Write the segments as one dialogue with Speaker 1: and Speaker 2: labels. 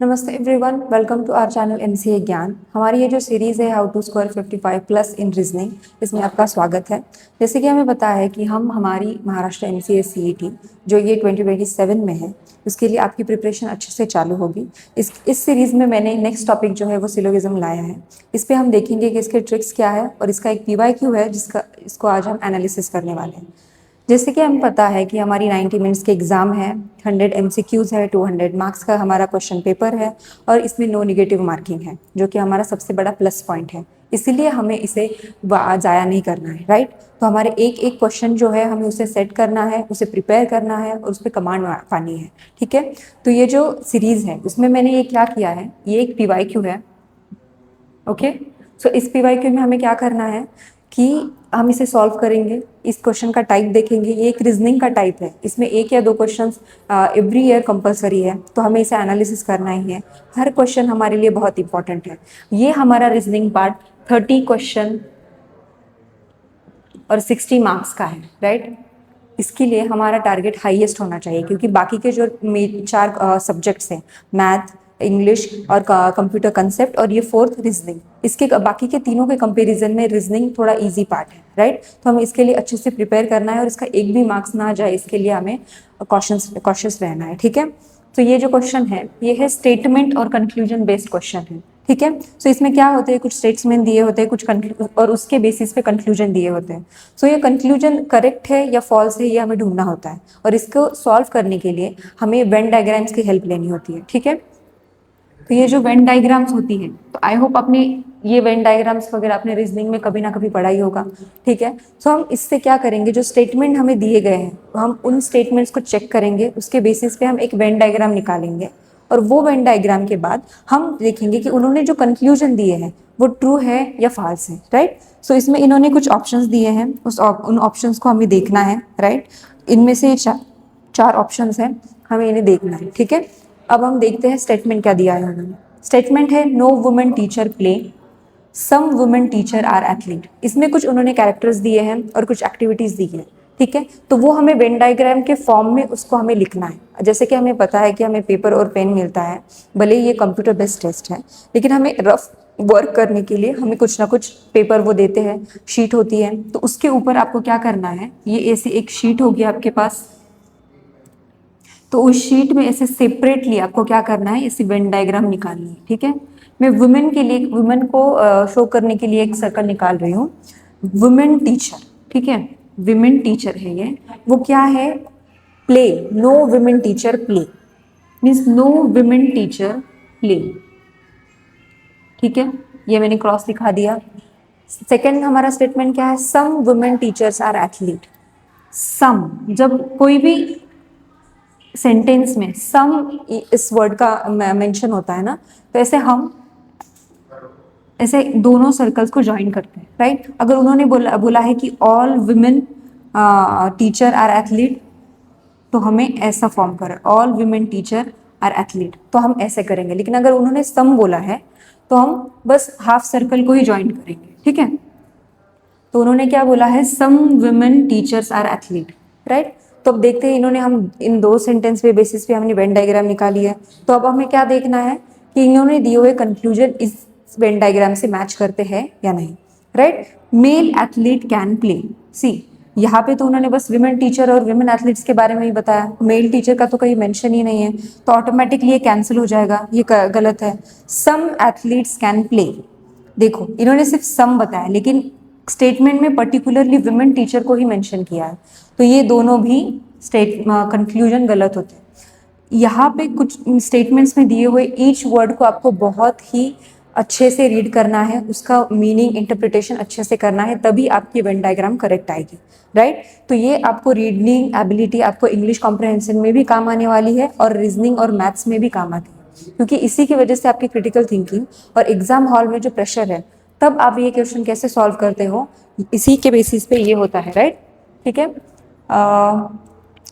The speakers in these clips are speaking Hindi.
Speaker 1: नमस्ते everyone, welcome to our channel MCA Gyan. हमारी ये जो सीरीज़ है how to score 55 plus in reasoning, इसमें आपका स्वागत है। जैसे कि हमें पता है कि हम हमारी महाराष्ट्र एमसीए सीईटी जो ये 2027 में है, उसके लिए आपकी प्रिपरेशन अच्छे से चालू होगी। इस सीरीज़ में मैंने नेक्स्ट टॉपिक जो है वो सिलोगिज्म लाया है। इस पर हम देखेंगे कि इसके ट्रिक्स क्या है और इसका एक PYQ है इसको आज हम एनालिसिस करने वाले हैं। जैसे कि हमें पता है कि हमारी 90 मिनट्स के एग्ज़ाम है, 100 MCQs है, 200 मार्क्स का हमारा क्वेश्चन पेपर है और इसमें नो नेगेटिव मार्किंग है, जो कि हमारा सबसे बड़ा प्लस पॉइंट है। इसीलिए हमें इसे ज़ाया नहीं करना है, राइट। तो हमारे एक एक क्वेश्चन जो है हमें उसे सेट करना है, उसे प्रिपेयर करना है और उस पर कमांड पानी है, ठीक है। तो ये जो सीरीज़ है उसमें मैंने ये क्या किया है, ये एक PYQ है, ओके। सो इस PYQ में हमें क्या करना है कि हम इसे सॉल्व करेंगे। इस क्वेश्चन का टाइप देखेंगे, ये एक रीजनिंग का टाइप है, इसमें एक या दो क्वेश्चंस एवरी ईयर कंपलसरी है, तो हमें इसे एनालिसिस करना ही है। हर क्वेश्चन हमारे लिए बहुत इंपॉर्टेंट है। ये हमारा रीजनिंग पार्ट 30 क्वेश्चन और 60 मार्क्स का है, राइट। इसके लिए हमारा टारगेट हाईएस्ट होना चाहिए, क्योंकि बाकी के जो 4 सब्जेक्ट्स हैं, मैथ, इंग्लिश और कंप्यूटर कंसेप्ट और ये 4th रीजनिंग, इसके बाकी के तीनों के कंपैरिजन में रीजनिंग थोड़ा इजी पार्ट है, राइट। तो हमें इसके लिए अच्छे से प्रिपेयर करना है और इसका एक भी मार्क्स ना जाए, इसके लिए हमें कॉशियस रहना है, ठीक है। तो ये जो क्वेश्चन है ये है स्टेटमेंट और कंक्लूजन बेस्ड क्वेश्चन है, ठीक है। सो इसमें क्या होते हैं, कुछ स्टेटमेंट दिए होते हैं, कुछ और उसके बेसिस पे कंक्लूजन दिए होते हैं। सो ये कंक्लूजन करेक्ट है या फॉल्स है, ये हमें ढूंढना होता है और इसको सॉल्व करने के लिए हमें वेन डायग्राम्स की हेल्प लेनी होती है, ठीक है। तो ये जो वेन डायग्राम्स होती है, तो आई होप अपने ये वेन डायग्राम्स वगैरह अपने रीजनिंग में कभी ना कभी पढ़ा ही होगा, ठीक है। सो हम इससे क्या करेंगे, जो स्टेटमेंट हमें दिए गए हैं तो हम उन स्टेटमेंट्स को चेक करेंगे, उसके बेसिस पे हम एक वेन डायग्राम निकालेंगे और वो वेन डायग्राम के बाद हम देखेंगे कि उन्होंने जो कंक्लूजन दिए हैं वो ट्रू है या फॉल्स है, राइट। सो इसमें इन्होंने कुछ ऑप्शंस दिए हैं, उन ऑप्शंस को हमें देखना है, राइट। इनमें से 4 ऑप्शंस हैं, हमें इन्हें देखना है, ठीक है। अब हम देखते हैं स्टेटमेंट क्या दिया है उन्होंने। स्टेटमेंट है no women teacher play, some women teacher are athlete. इसमें कुछ उन्होंने कैरेक्टर्स दिए हैं और कुछ एक्टिविटीज दी है, ठीक है। तो वो हमें वेन डायग्राम के फॉर्म में उसको हमें लिखना है। जैसे कि हमें पता है कि हमें पेपर और पेन मिलता है, भले ही ये कंप्यूटर बेस्ड टेस्ट है, लेकिन हमें रफ वर्क करने के लिए हमें कुछ ना कुछ पेपर वो देते हैं, शीट होती है, तो उसके ऊपर आपको क्या करना है, ये ऐसी एक शीट होगी आपके पास, तो उस शीट में ऐसे सेपरेटली आपको क्या करना है, ऐसी वेन डायग्राम निकालनी है, ठीक है। मैं वुमेन के लिए, वुमेन को शो करने के लिए एक सर्कल निकाल रही हूँ। वुमेन टीचर, ठीक है, वुमेन टीचर है ये, वो क्या है, play, no women teacher play, means no women teacher play, ठीक है। ये मैंने क्रॉस दिखा दिया। सेकेंड हमारा स्टेटमेंट क्या है, some women teachers are athlete. Some, जब कोई भी सेंटेंस में सम इस वर्ड का मेंशन होता है ना, तो ऐसे हम ऐसे दोनों सर्कल्स को ज्वाइन करते हैं, राइट। अगर उन्होंने बोला है कि all women teacher are athlete, तो हमें ऐसा फॉर्म करें, all women teacher are athlete, तो हम ऐसे करेंगे। लेकिन अगर उन्होंने सम बोला है तो हम बस हाफ सर्कल को ही ज्वाइन करेंगे, ठीक है। तो उन्होंने क्या बोला है, some women teachers are athlete, right. तो अब देखते हैं, इन्होंने हम इन 2 सेंटेंस पे बेसिस पे हमने वेन डायग्राम निकाली है, तो अब हमें क्या देखना है कि इन्होंने दिए हुए कंक्लूजन इस वेन डायग्राम से मैच करते हैं या नहीं, right. Male athlete can play, see यहाँ पे तो उन्होंने बस विमेन टीचर और विमेन एथलीट्स के बारे में ही बताया, मेल टीचर का तो कहीं मेंशन ही नहीं है, तो ऑटोमेटिकली ये कैंसिल हो जाएगा, ये गलत है। सम एथलीट्स कैन प्ले, देखो इन्होंने सिर्फ सम बताया, लेकिन स्टेटमेंट में पर्टिकुलरली विमेन टीचर को ही मेंशन किया है, तो ये दोनों भी कंक्लूजन गलत होते हैं। यहाँ पे कुछ स्टेटमेंट्स में दिए हुए ईच वर्ड को आपको बहुत ही अच्छे से रीड करना है, उसका मीनिंग इंटरप्रिटेशन अच्छे से करना है, तभी आपकी वेन डायग्राम करेक्ट आएगी, राइट। तो ये आपको रीडिंग एबिलिटी, आपको इंग्लिश कॉम्प्रहेंशन में भी काम आने वाली है और रीजनिंग और मैथ्स में भी काम आती है, क्योंकि इसी की वजह से आपकी क्रिटिकल थिंकिंग और एग्जाम हॉल में जो प्रेशर है, तब आप ये क्वेश्चन कैसे सॉल्व करते हो, इसी के बेसिस पे ये होता है, राइट, ठीक है।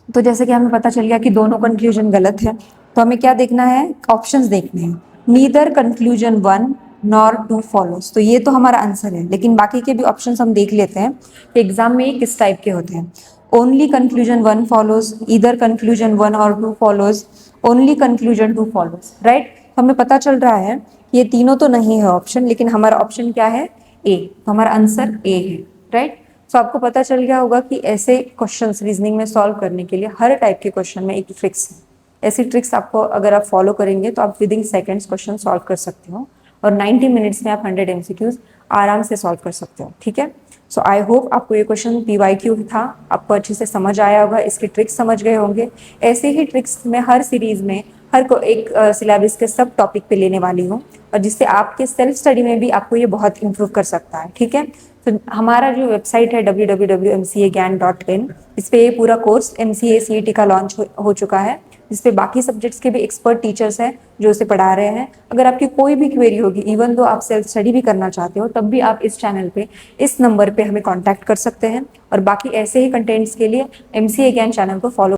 Speaker 1: तो जैसे कि हमें पता चल गया कि दोनों कंक्लूजन गलत है, तो हमें क्या देखना है, ऑप्शंस देखने हैं। नीदर कंक्लूजन 1 नॉर 2 फॉलोज, तो ये तो हमारा आंसर है, लेकिन बाकी के भी ऑप्शंस हम देख लेते हैं कि एग्जाम में ये किस टाइप के होते हैं। Only conclusion 1 follows, either conclusion 1 और 2 follows, only conclusion 2 follows, right. हमें पता चल रहा है ये तीनों तो नहीं है ऑप्शन, लेकिन हमारा ऑप्शन क्या है, ए, तो हमारा आंसर ए है, राइट। तो आपको पता चल गया होगा कि ऐसे क्वेश्चंस रीजनिंग में सॉल्व करने के लिए हर टाइप के क्वेश्चन में एक ट्रिक्स है। ऐसी ट्रिक्स आपको अगर आप फॉलो करेंगे तो आप with in seconds question solve कर सकते हो, और 90 मिनट्स में आप 100 MCQs आराम से सॉल्व कर सकते हो, ठीक है। सो आई होप आपको ये क्वेश्चन PYQ था, आपको अच्छे से समझ आया होगा, इसके ट्रिक्स समझ गए होंगे। ऐसे ही ट्रिक्स मैं हर सीरीज में हर को एक सिलेबस के सब टॉपिक पे लेने वाली हूँ, और जिससे आपके सेल्फ स्टडी में भी आपको ये बहुत इंप्रूव कर सकता है, ठीक है। तो हमारा जो वेबसाइट है www.mcagyan.in, इस पे ये पूरा कोर्स MCA CET का लॉन्च हो चुका है, जिस पे बाकी सब्जेक्ट्स के भी एक्सपर्ट टीचर्स हैं जो उसे पढ़ा रहे हैं। अगर आपकी कोई भी क्वेरी होगी, इवन दो आप सेल्फ स्टडी भी करना चाहते हो, तब भी आप इस चैनल पे इस नंबर पे हमें कांटेक्ट कर सकते हैं। और बाकी ऐसे ही कंटेंट्स के लिए MCA ज्ञान चैनल को फॉलो